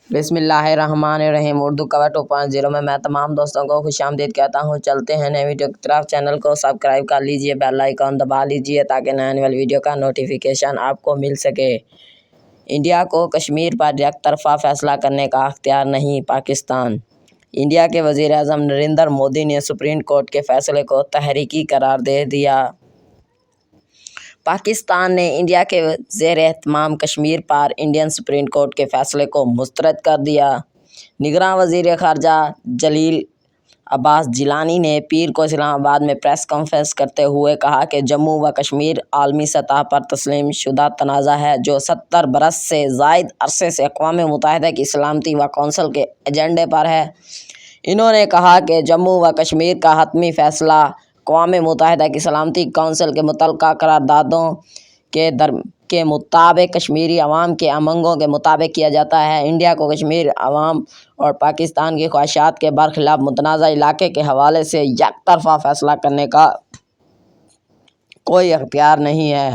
بسم اللہ الرحمن الرحیم۔ اردو کور 2.0 میں تمام دوستوں کو خوش آمدید کہتا ہوں۔ چلتے ہیں نئے ویڈیو کی طرف۔ چینل کو سبسکرائب کر لیجئے، بیل آئیکن دبا لیجئے تاکہ نئے آنے والی ویڈیو کا نوٹیفیکیشن آپ کو مل سکے۔ انڈیا کو کشمیر پر یک طرفہ فیصلہ کرنے کا اختیار نہیں: پاکستان۔ انڈیا کے وزیر اعظم نریندر مودی نے سپریم کورٹ کے فیصلے کو تحریکی قرار دے دیا۔ پاکستان نے انڈیا کے زیر اہتمام کشمیر پر انڈین سپریم کورٹ کے فیصلے کو مسترد کر دیا۔ نگراں وزیر خارجہ جلیل عباس جیلانی نے پیر کو اسلام آباد میں پریس کانفرنس کرتے ہوئے کہا کہ جموں و کشمیر عالمی سطح پر تسلیم شدہ تنازع ہے جو 70 برس سے زائد عرصے سے اقوام متحدہ کی سلامتی و کونسل کے ایجنڈے پر ہے۔ انہوں نے کہا کہ جموں و کشمیر کا حتمی فیصلہ اقوام متحدہ کی سلامتی کونسل کے متعلقہ قراردادوں کے مطابق کشمیری عوام کے امنگوں کے مطابق کیا جاتا ہے۔ انڈیا کو کشمیر عوام اور پاکستان کی خواہشات کے برخلاف متنازع علاقے کے حوالے سے یک طرفہ فیصلہ کرنے کا کوئی اختیار نہیں ہے۔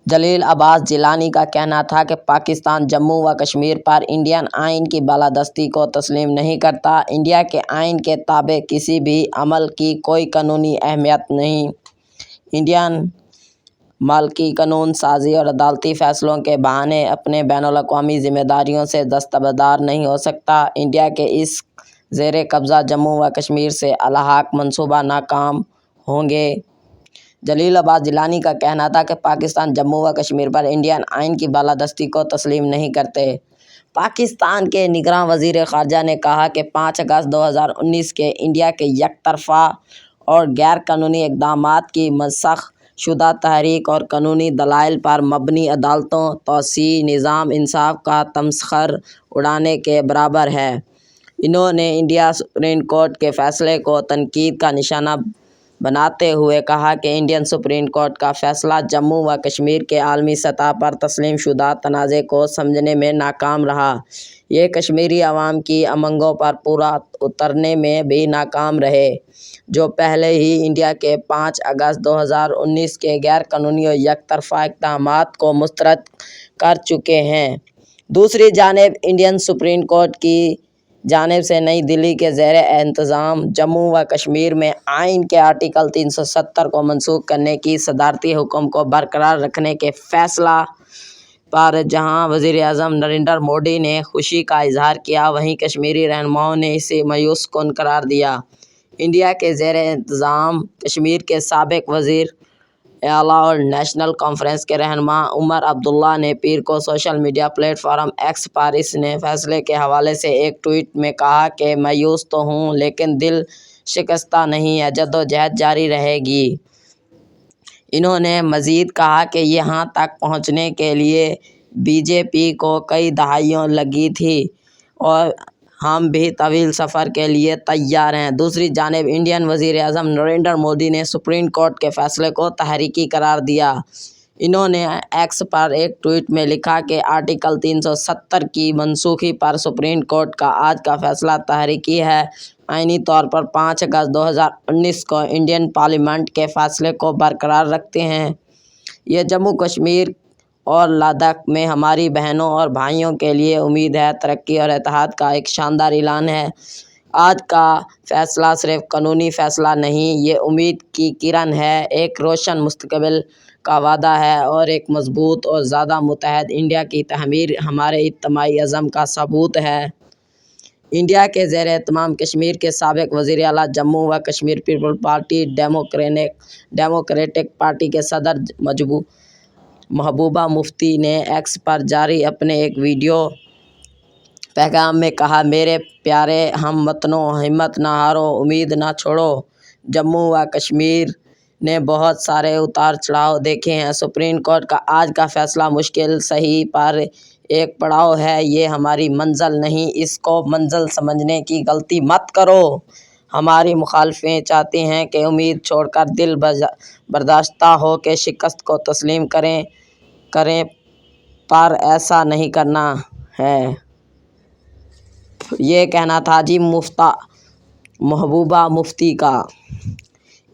جلیل عباس جیلانی کا کہنا تھا کہ پاکستان جموں و کشمیر پر انڈین آئین کی بالادستی کو تسلیم نہیں کرتا۔ انڈیا کے آئین کے تابع کسی بھی عمل کی کوئی قانونی اہمیت نہیں۔ انڈین ملکی قانون سازی اور عدالتی فیصلوں کے بہانے اپنے بین الاقوامی ذمہ داریوں سے دستبردار نہیں ہو سکتا۔ انڈیا کے اس زیر قبضہ جموں و کشمیر سے الحاق منصوبہ ناکام ہوں گے۔ جلیل عباس جیلانی کا کہنا تھا کہ پاکستان جموں و کشمیر پر انڈین آئین کی بالادستی کو تسلیم نہیں کرتے۔ پاکستان کے نگراں وزیر خارجہ نے کہا کہ 5 اگست 2019 کے انڈیا کے یک طرفہ اور غیر قانونی اقدامات کی منسوخ شدہ تحریک اور قانونی دلائل پر مبنی عدالتوں توسیع نظام انصاف کا تمسخر اڑانے کے برابر ہے۔ انہوں نے انڈیا سپریم کورٹ کے فیصلے کو تنقید کا نشانہ بناتے ہوئے کہا کہ انڈین سپریم کورٹ کا فیصلہ جموں و کشمیر کے عالمی سطح پر تسلیم شدہ تنازع کو سمجھنے میں ناکام رہا۔ یہ کشمیری عوام کی امنگوں پر پورا اترنے میں بھی ناکام رہے، جو پہلے ہی انڈیا کے 5 اگست 2019 کے غیر قانونی اور یک طرفہ اقدامات کو مسترد کر چکے ہیں۔ دوسری جانب انڈین سپریم کورٹ کی جانب سے نئی دہلی کے زیر انتظام جموں و کشمیر میں آئین کے آرٹیکل 370 کو منسوخ کرنے کی صدارتی حکم کو برقرار رکھنے کے فیصلہ پر جہاں وزیر اعظم نریندر مودی نے خوشی کا اظہار کیا، وہیں کشمیری رہنماؤں نے اسے مایوس کن قرار دیا۔ انڈیا کے زیر انتظام کشمیر کے سابق وزیر اعلیٰ اور نیشنل کانفرنس کے رہنما عمر عبداللہ نے پیر کو سوشل میڈیا پلیٹ فارم ایکس پر اس نئے فیصلے کے حوالے سے ایک ٹویٹ میں کہا کہ مایوس تو ہوں لیکن دل شکستہ نہیں ہے، جدوجہد جاری رہے گی۔ انہوں نے مزید کہا کہ یہاں تک پہنچنے کے لیے بی جے پی کو کئی دہائیاں لگی تھیں اور ہم بھی طویل سفر کے لیے تیار ہیں۔ دوسری جانب انڈین وزیر اعظم نریندر مودی نے سپریم کورٹ کے فیصلے کو تحریکی قرار دیا۔ انہوں نے ایکس پر ایک ٹویٹ میں لکھا کہ آرٹیکل 370 کی منسوخی پر سپریم کورٹ کا آج کا فیصلہ تحریکی ہے۔ آئینی طور پر 5 اگست 2019 کو انڈین پارلیمنٹ کے فیصلے کو برقرار رکھتے ہیں۔ یہ جموں کشمیر اور لداخ میں ہماری بہنوں اور بھائیوں کے لیے امید ہے، ترقی اور اتحاد کا ایک شاندار اعلان ہے۔ آج کا فیصلہ صرف قانونی فیصلہ نہیں، یہ امید کی کرن ہے، ایک روشن مستقبل کا وعدہ ہے اور ایک مضبوط اور زیادہ متحد انڈیا کی تعمیر ہمارے اجتماعی عزم کا ثبوت ہے۔ انڈیا کے زیر اہتمام کشمیر کے سابق وزیر اعلیٰ جموں و کشمیر پیپلز پارٹی ڈیموکریٹک پارٹی کے صدر محبوبہ مفتی نے ایکس پر جاری اپنے ایک ویڈیو پیغام میں کہا، میرے پیارے ہم وطنوں، ہمت نہ ہارو، امید نہ چھوڑو۔ جموں و کشمیر نے بہت سارے اتار چڑھاؤ دیکھے ہیں۔ سپریم کورٹ کا آج کا فیصلہ مشکل صحیح پر ایک پڑاؤ ہے، یہ ہماری منزل نہیں، اس کو منزل سمجھنے کی غلطی مت کرو۔ ہماری مخالفین چاہتے ہیں کہ امید چھوڑ کر دل برداشتہ ہو کے شکست کو تسلیم کریں پر ایسا نہیں کرنا ہے۔ یہ کہنا تھا محبوبہ مفتی کا۔